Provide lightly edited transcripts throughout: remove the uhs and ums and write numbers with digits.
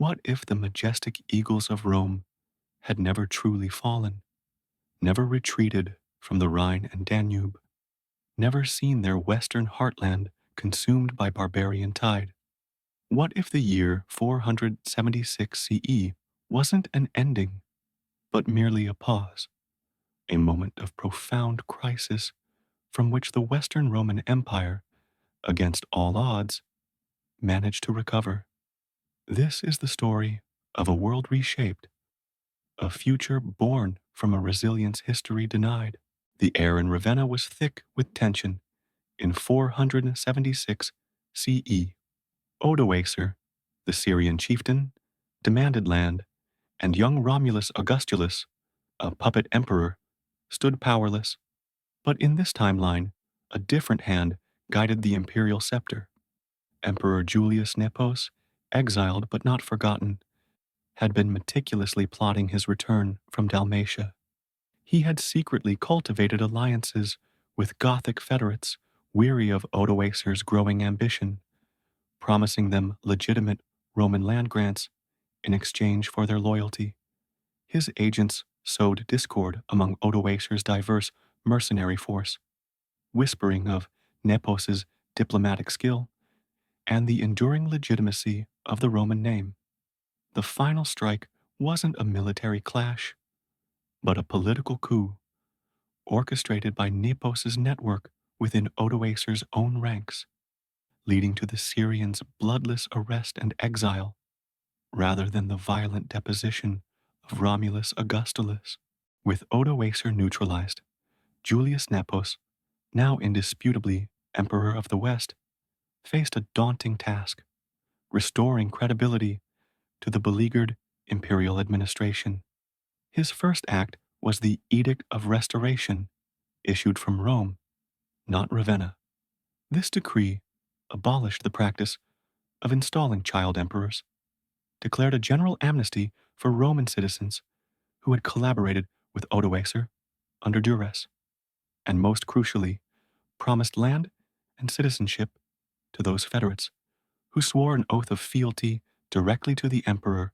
What if the majestic eagles of Rome had never truly fallen, never retreated from the Rhine and Danube, never seen their western heartland consumed by barbarian tide? What if the year 476 CE wasn't an ending, but merely a pause, a moment of profound crisis from which the Western Roman Empire, against all odds, managed to recover? This is the story of a world reshaped, a future born from a resilience history denied. The air in Ravenna was thick with tension in 476 CE. Odoacer, the Syrian chieftain, demanded land, and young Romulus Augustulus, a puppet emperor, stood powerless. But in this timeline, a different hand guided the imperial scepter. Emperor Julius Nepos, exiled but not forgotten, had been meticulously plotting his return from Dalmatia. He had secretly cultivated alliances with Gothic federates weary of Odoacer's growing ambition, promising them legitimate Roman land grants in exchange for their loyalty. His agents sowed discord among Odoacer's diverse mercenary force, whispering of Nepos's diplomatic skill and the enduring legitimacy of the Roman name. The final strike wasn't a military clash, but a political coup orchestrated by Nepos's network within Odoacer's own ranks, leading to the Syrians' bloodless arrest and exile, rather than the violent deposition of Romulus Augustulus. With Odoacer neutralized, Julius Nepos, now indisputably Emperor of the West, faced a daunting task: restoring credibility to the beleaguered imperial administration. His first act was the Edict of Restoration, issued from Rome, not Ravenna. This decree abolished the practice of installing child emperors, declared a general amnesty for Roman citizens who had collaborated with Odoacer under duress, and most crucially, promised land and citizenship to those federates who swore an oath of fealty directly to the emperor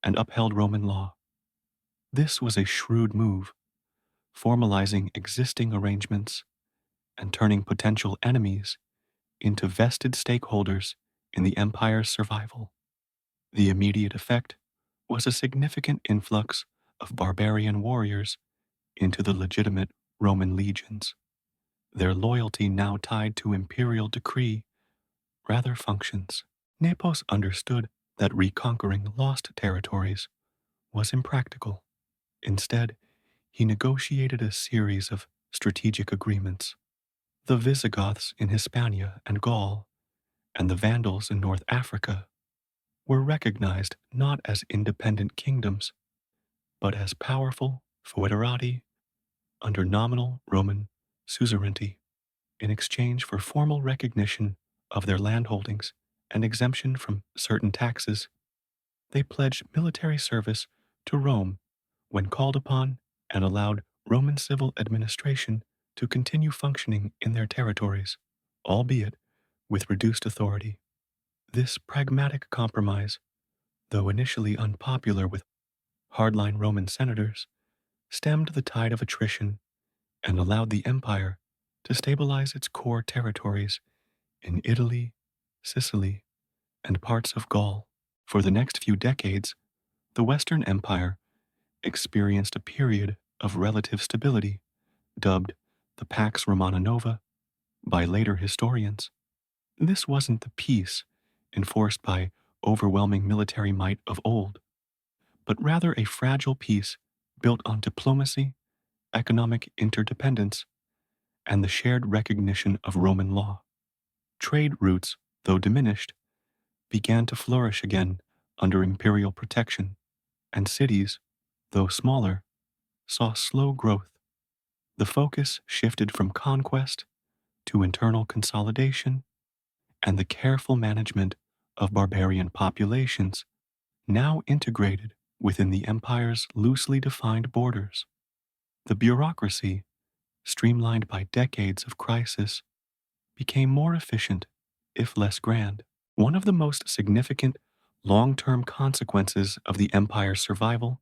and upheld Roman law. This was a shrewd move, formalizing existing arrangements and turning potential enemies into vested stakeholders in the empire's survival. The immediate effect was a significant influx of barbarian warriors into the legitimate Roman legions, their loyalty now tied to imperial decree rather functions. Nepos understood that reconquering lost territories was impractical. Instead, he negotiated a series of strategic agreements. The Visigoths in Hispania and Gaul, and the Vandals in North Africa, were recognized not as independent kingdoms, but as powerful foederati under nominal Roman suzerainty. In exchange for formal recognition of their landholdings and exemption from certain taxes, they pledged military service to Rome when called upon and allowed Roman civil administration to continue functioning in their territories, albeit with reduced authority. This pragmatic compromise, though initially unpopular with hardline Roman senators, stemmed the tide of attrition and allowed the empire to stabilize its core territories in Italy, Sicily, and parts of Gaul. For the next few decades, the Western Empire experienced a period of relative stability, dubbed the Pax Romana Nova by later historians. This wasn't the peace enforced by overwhelming military might of old, but rather a fragile peace built on diplomacy, economic interdependence, and the shared recognition of Roman law. Trade routes, though diminished, began to flourish again under imperial protection, and cities, though smaller, saw slow growth. The focus shifted from conquest to internal consolidation and the careful management of barbarian populations now integrated within the empire's loosely defined borders. The bureaucracy, streamlined by decades of crisis, became more efficient, if less grand. One of the most significant Long-term consequences of the empire's survival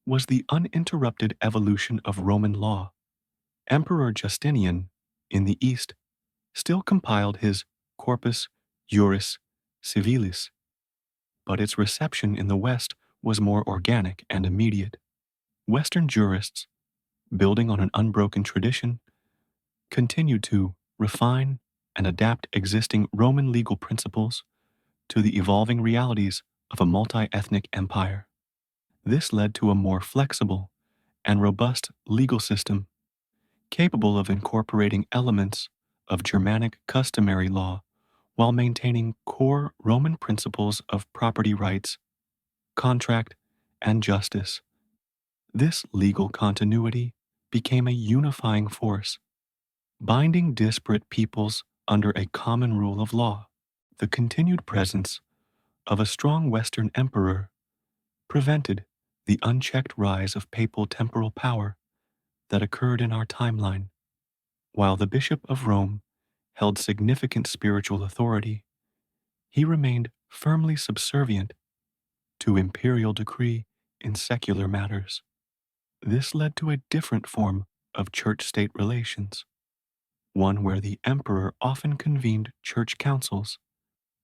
was the uninterrupted evolution of Roman law. Emperor Justinian, in the East, still compiled his Corpus Juris Civilis, but its reception in the West was more organic and immediate. Western jurists, building on an unbroken tradition, continued to refine and adapt existing Roman legal principles to the evolving realities of a multi-ethnic empire. This led to a more flexible and robust legal system capable of incorporating elements of Germanic customary law while maintaining core Roman principles of property rights, contract, and justice. This legal continuity became a unifying force, binding disparate peoples under a common rule of law. The continued presence of a strong Western emperor prevented the unchecked rise of papal temporal power that occurred in our timeline. While the Bishop of Rome held significant spiritual authority, he remained firmly subservient to imperial decree in secular matters. This led to a different form of church-state relations, one where the emperor often convened church councils,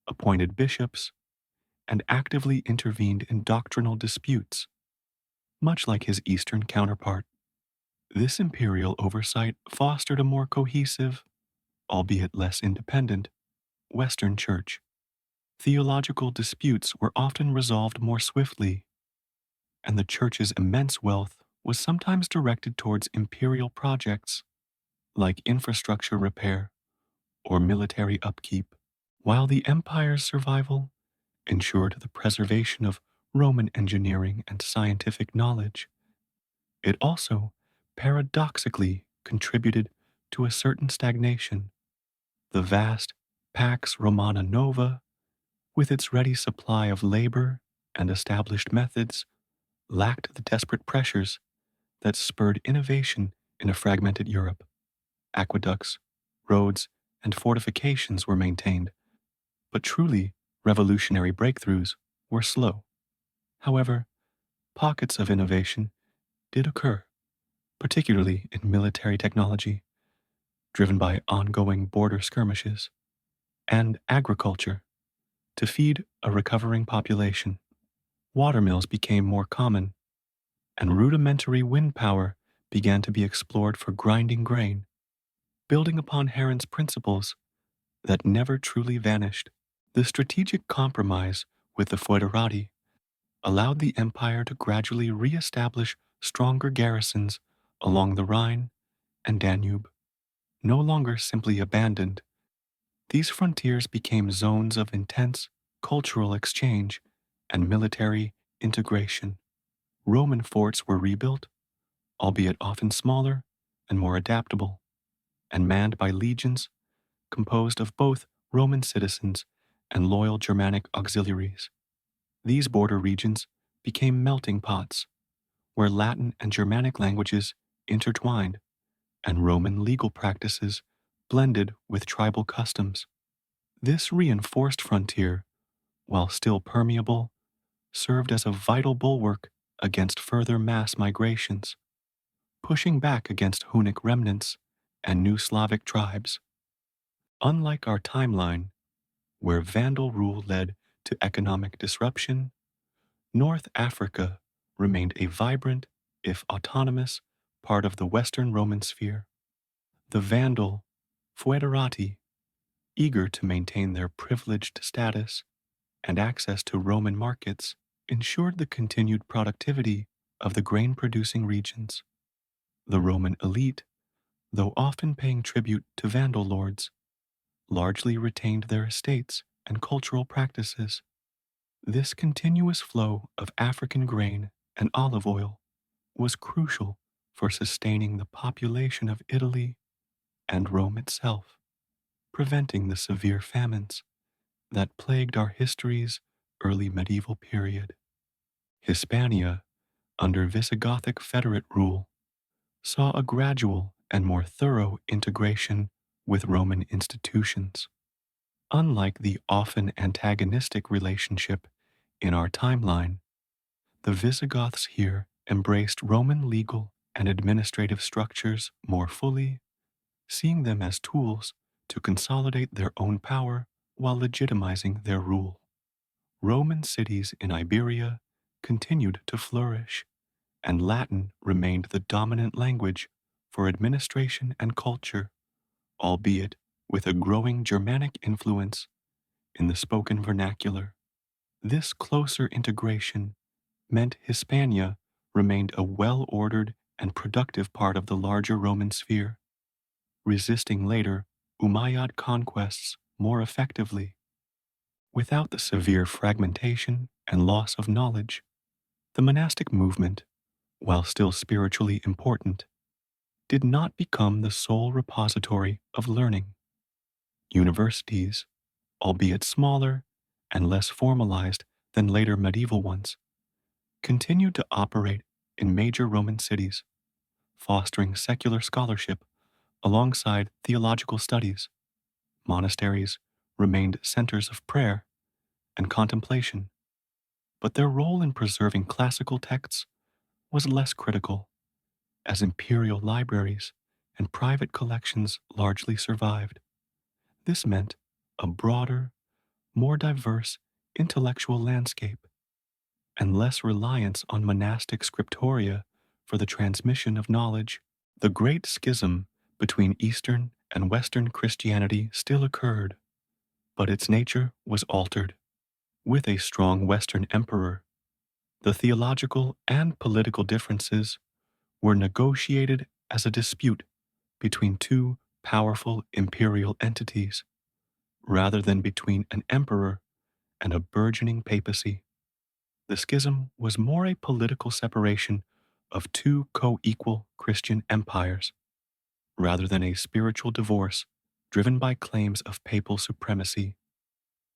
appointed bishops, and actively intervened in doctrinal disputes, much like his Eastern counterpart. This imperial oversight fostered a more cohesive, albeit less independent, Western Church. Theological disputes were often resolved more swiftly, and the Church's immense wealth was sometimes directed towards imperial projects like infrastructure repair or military upkeep, while the empire's survival ensured the preservation of Roman engineering and scientific knowledge. It also paradoxically contributed to a certain stagnation. The vast Pax Romana Nova, with its ready supply of labor and established methods, lacked the desperate pressures that spurred innovation in a fragmented Europe. Aqueducts, roads, and fortifications were maintained, but truly revolutionary breakthroughs were slow. However, pockets of innovation did occur, particularly in military technology, driven by ongoing border skirmishes, and agriculture to feed a recovering population. Watermills became more common, and rudimentary wind power began to be explored for grinding grain, building upon Heron's principles that never truly vanished. The strategic compromise with the foederati allowed the empire to gradually re-establish stronger garrisons along the Rhine and Danube. No longer simply abandoned, these frontiers became zones of intense cultural exchange and military integration. Roman forts were rebuilt, albeit often smaller and more adaptable, and manned by legions composed of both Roman citizens and loyal Germanic auxiliaries. These border regions became melting pots where Latin and Germanic languages intertwined and Roman legal practices blended with tribal customs. This reinforced frontier, while still permeable, served as a vital bulwark against further mass migrations, pushing back against Hunnic remnants and new Slavic tribes. Unlike our timeline, where Vandal rule led to economic disruption, North Africa remained a vibrant, if autonomous, part of the Western Roman sphere. The Vandal foederati, eager to maintain their privileged status and access to Roman markets, ensured the continued productivity of the grain-producing regions. The Roman elite, though often paying tribute to Vandal lords, largely retained their estates and cultural practices. This continuous flow of African grain and olive oil was crucial for sustaining the population of Italy and Rome itself, preventing the severe famines that plagued our history's early medieval period. Hispania, under Visigothic Federate rule, saw a gradual and more thorough integration with Roman institutions. Unlike the often antagonistic relationship In our timeline, the Visigoths here embraced Roman legal and administrative structures more fully, seeing them as tools to consolidate their own power while legitimizing their rule. Roman cities in Iberia continued to flourish, and Latin remained the dominant language for administration and culture, albeit with a growing Germanic influence in the spoken vernacular. This closer integration meant Hispania remained a well ordered and productive part of the larger Roman sphere, resisting later Umayyad conquests more effectively. Without the severe fragmentation and loss of knowledge, the monastic movement, while still spiritually important, did not become the sole repository of learning. Universities, albeit smaller and less formalized than later medieval ones, continued to operate in major Roman cities, fostering secular scholarship alongside theological studies. Monasteries remained centers of prayer and contemplation, but their role in preserving classical texts was less critical, as imperial libraries and private collections largely survived. This meant a broader, more diverse intellectual landscape and less reliance on monastic scriptoria for the transmission of knowledge. The Great Schism between Eastern and Western Christianity still occurred, but its nature was altered. With a strong Western emperor, the theological and political differences were negotiated as a dispute between two powerful imperial entities, rather than between an emperor and a burgeoning papacy. The schism was more a political separation of two co-equal Christian empires, rather than a spiritual divorce driven by claims of papal supremacy.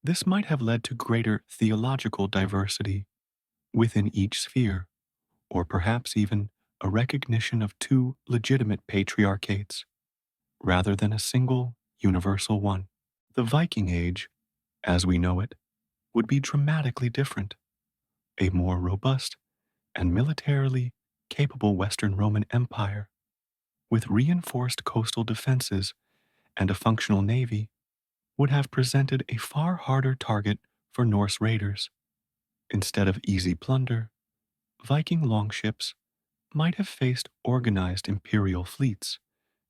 This might have led to greater theological diversity within each sphere, or perhaps even a recognition of two legitimate patriarchates, rather than a single universal one. The Viking Age, as we know it, would be dramatically different. A more robust and militarily capable Western Roman Empire, with reinforced coastal defenses and a functional navy, would have presented a far harder target for Norse raiders. Instead of easy plunder, Viking longships might have faced organized imperial fleets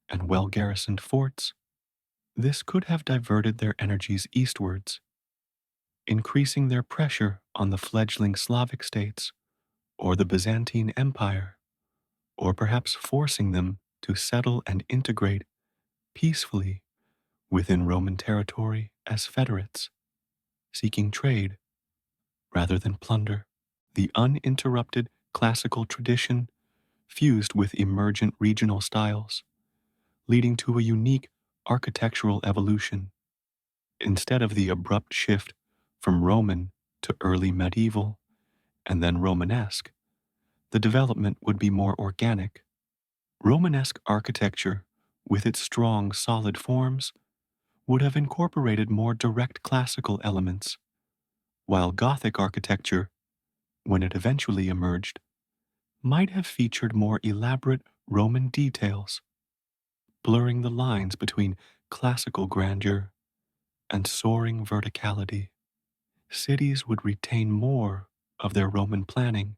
and well garrisoned forts. This could have diverted their energies eastwards, increasing their pressure on the fledgling Slavic states or the Byzantine Empire, or perhaps forcing them to settle and integrate peacefully within Roman territory as federates, seeking trade rather than plunder. The uninterrupted classical tradition fused with emergent regional styles, leading to a unique architectural evolution. Instead of the abrupt shift from Roman to early medieval and then Romanesque, the development would be more organic. Romanesque architecture, with its strong, solid forms, would have incorporated more direct classical elements, while Gothic architecture, when it eventually emerged, might have featured more elaborate Roman details, blurring the lines between classical grandeur and soaring verticality. Cities would retain more of their Roman planning,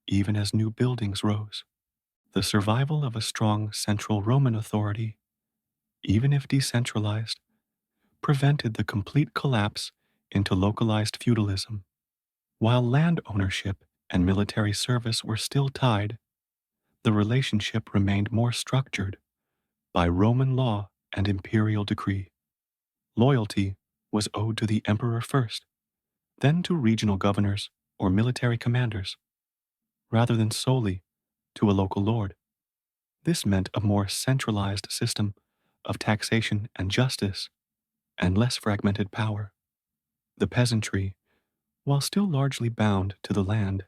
even as new buildings rose. The survival of a strong central Roman authority, even if decentralized, prevented the complete collapse into localized feudalism. While land ownership and military service were still tied, the relationship remained more structured by Roman law and imperial decree. Loyalty was owed to the emperor first, then to regional governors or military commanders, rather than solely to a local lord. This meant a more centralized system of taxation and justice, and less fragmented power. The peasantry, while still largely bound to the land,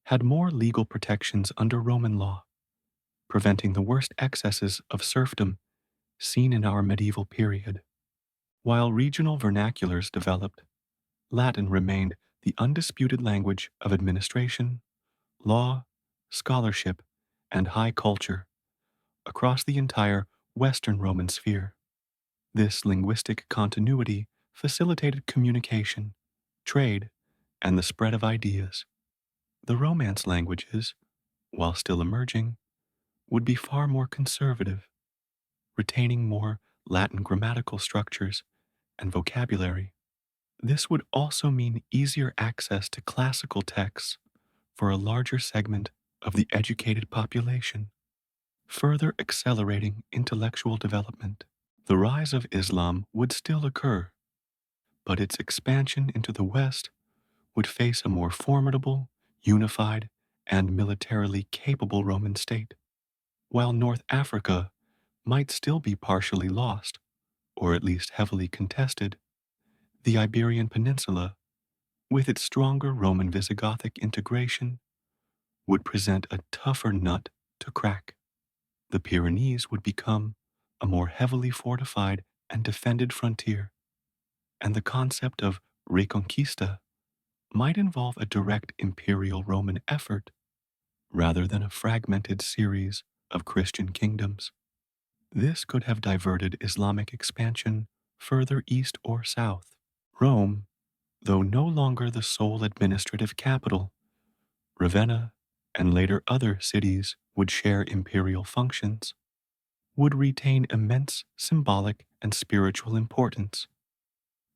had more legal protections under Roman law, preventing the worst excesses of serfdom seen in our medieval period. While regional vernaculars developed, Latin remained the undisputed language of administration, law, scholarship, and high culture across the entire Western Roman sphere. This linguistic continuity facilitated communication, trade, and the spread of ideas. The Romance languages, while still emerging, would be far more conservative, retaining more Latin grammatical structures and vocabulary. This would also mean easier access to classical texts for a larger segment of the educated population, further accelerating intellectual development. The rise of Islam would still occur, but its expansion into the West would face a more formidable, unified, and militarily capable Roman state, while North Africa might still be partially lost, or at least heavily contested. The Iberian Peninsula, with its stronger Roman Visigothic integration, would present a tougher nut to crack. The Pyrenees would become a more heavily fortified and defended frontier, and the concept of reconquista might involve a direct imperial Roman effort rather than a fragmented series of Christian kingdoms. This could have diverted Islamic expansion further east or south. Rome, though no longer the sole administrative capital, Ravenna and later other cities would share imperial functions, would retain immense symbolic and spiritual importance.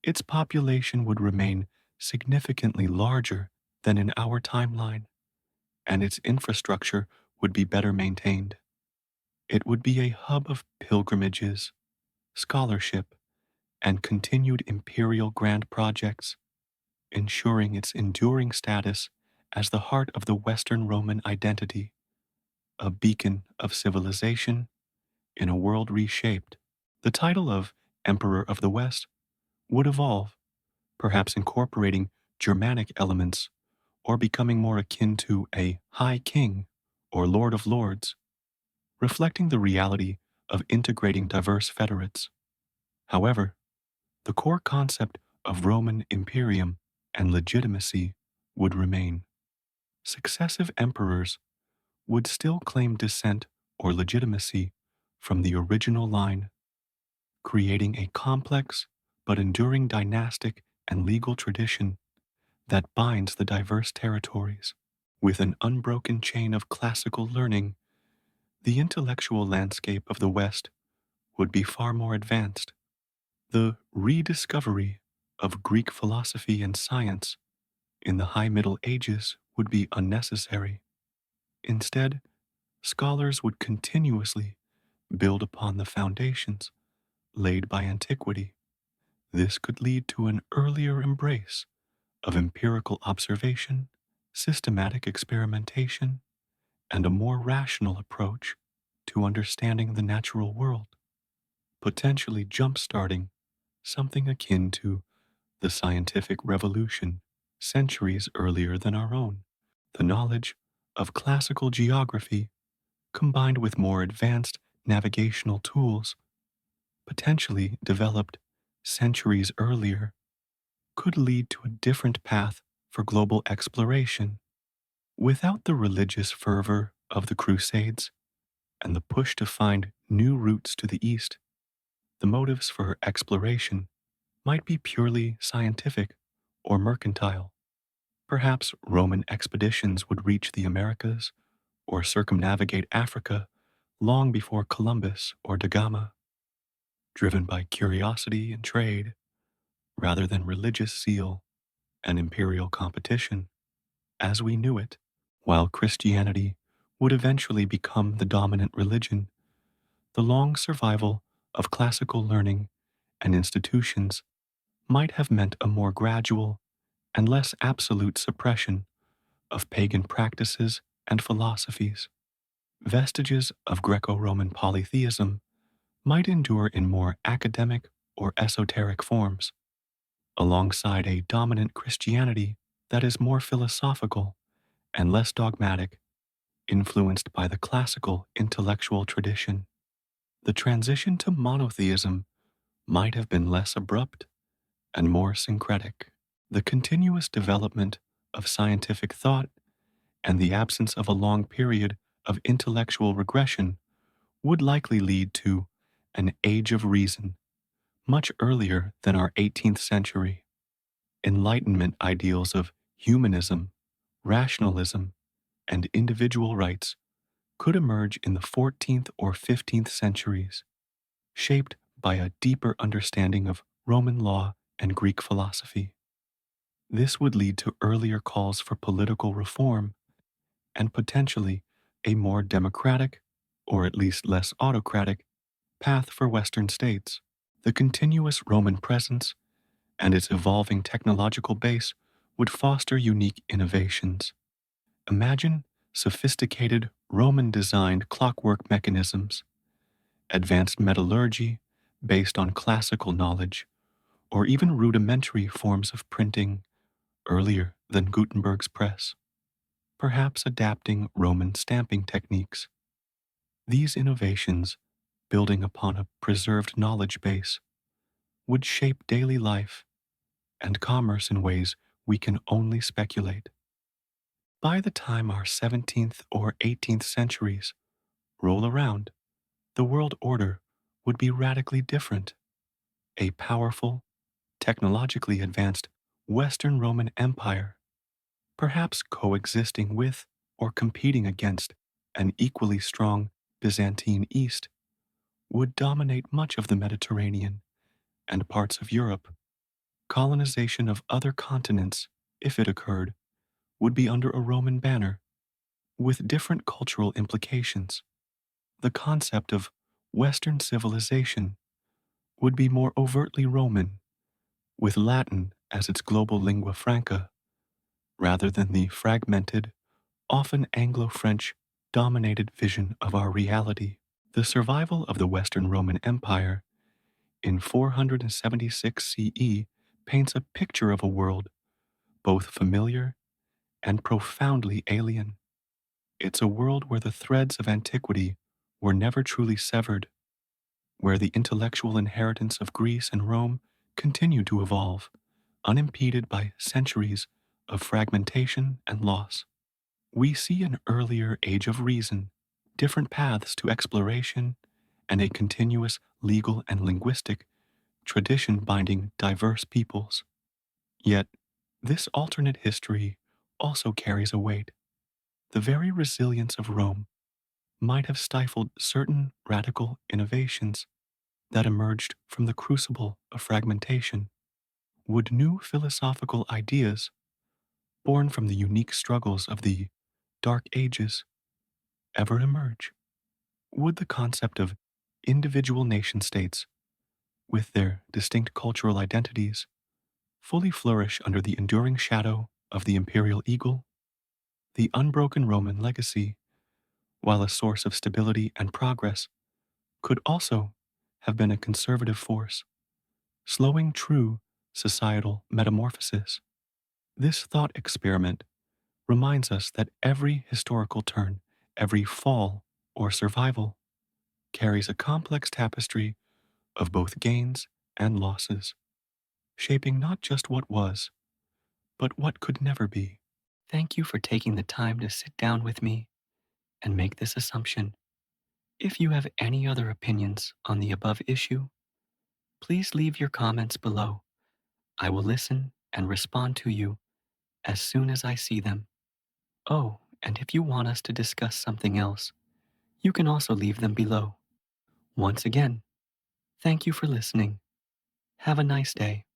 Its population would remain significantly larger than in our timeline, and its infrastructure would be better maintained. It would be a hub of pilgrimages, scholarship, and continued imperial grand projects, ensuring its enduring status as the heart of the Western Roman identity, a beacon of civilization in a world reshaped. The title of Emperor of the West would evolve, perhaps incorporating Germanic elements or becoming more akin to a High King or Lord of Lords, reflecting the reality of integrating diverse federates. However, the core concept of Roman imperium and legitimacy would remain. Successive emperors would still claim descent or legitimacy from the original line, creating a complex but enduring dynastic and legal tradition that binds the diverse territories. With an unbroken chain of classical learning, the intellectual landscape of the West would be far more advanced. The rediscovery of Greek philosophy and science in the High Middle Ages would be unnecessary. Instead, scholars would continuously build upon the foundations laid by antiquity. This could lead to an earlier embrace of empirical observation, systematic experimentation, and a more rational approach to understanding the natural world, potentially jump-starting something akin to the scientific revolution centuries earlier than our own. The knowledge of classical geography, combined with more advanced navigational tools, potentially developed centuries earlier, could lead to a different path for global exploration. Without the religious fervor of the Crusades and the push to find new routes to the East, the motives for exploration might be purely scientific or mercantile. Perhaps Roman expeditions would reach the Americas or circumnavigate Africa long before Columbus or da Gama, driven by curiosity and trade rather than religious zeal and imperial competition as we knew it. While Christianity would eventually become the dominant religion, the long survival of classical learning and institutions might have meant a more gradual and less absolute suppression of pagan practices and philosophies. Vestiges of Greco-Roman polytheism might endure in more academic or esoteric forms, alongside a dominant Christianity that is more philosophical and less dogmatic, influenced by the classical intellectual tradition. The transition to monotheism might have been less abrupt and more syncretic. The continuous development of scientific thought and the absence of a long period of intellectual regression would likely lead to an age of reason much earlier than our 18th century. Enlightenment ideals of humanism, rationalism, and individual rights could emerge in the 14th or 15th centuries, shaped by a deeper understanding of Roman law and Greek philosophy. This would lead to earlier calls for political reform and potentially a more democratic, or at least less autocratic, path for Western states. The continuous Roman presence and its evolving technological base would foster unique innovations. Imagine sophisticated Roman designed clockwork mechanisms, advanced metallurgy based on classical knowledge, or even rudimentary forms of printing earlier than Gutenberg's press, perhaps adapting Roman stamping techniques. These innovations, building upon a preserved knowledge base, would shape daily life and commerce in ways we can only speculate. By the time our 17th or 18th centuries roll around, the world order would be radically different. A powerful, technologically advanced Western Roman Empire, perhaps coexisting with or competing against an equally strong Byzantine East, would dominate much of the Mediterranean and parts of Europe. Colonization of other continents, if it occurred, would be under a Roman banner, with different cultural implications. The concept of Western civilization would be more overtly Roman, with Latin as its global lingua franca, rather than the fragmented, often Anglo French dominated vision of our reality. The survival of the Western Roman Empire in 476 CE paints a picture of a world both familiar and profoundly alien. It's a world where the threads of antiquity were never truly severed, where the intellectual inheritance of Greece and Rome continued to evolve, unimpeded by centuries of fragmentation and loss. We see an earlier age of reason, different paths to exploration, and a continuous legal and linguistic tradition binding diverse peoples. Yet, this alternate history also carries a weight. The very resilience of Rome might have stifled certain radical innovations that emerged from the crucible of fragmentation. Would new philosophical ideas, born from the unique struggles of the Dark Ages, ever emerge? Would the concept of individual nation states, with their distinct cultural identities, fully flourish under the enduring shadow of the imperial eagle? The unbroken Roman legacy, while a source of stability and progress, could also have been a conservative force, slowing true societal metamorphosis. This thought experiment reminds us that every historical turn, every fall or survival, carries a complex tapestry of both gains and losses, shaping not just what was, but what could never be. Thank you for taking the time to sit down with me and make this assumption. If you have any other opinions on the above issue, please leave your comments below. I will listen and respond to you as soon as I see them. Oh, and if you want us to discuss something else, you can also leave them below. Once again, thank you for listening. Have a nice day.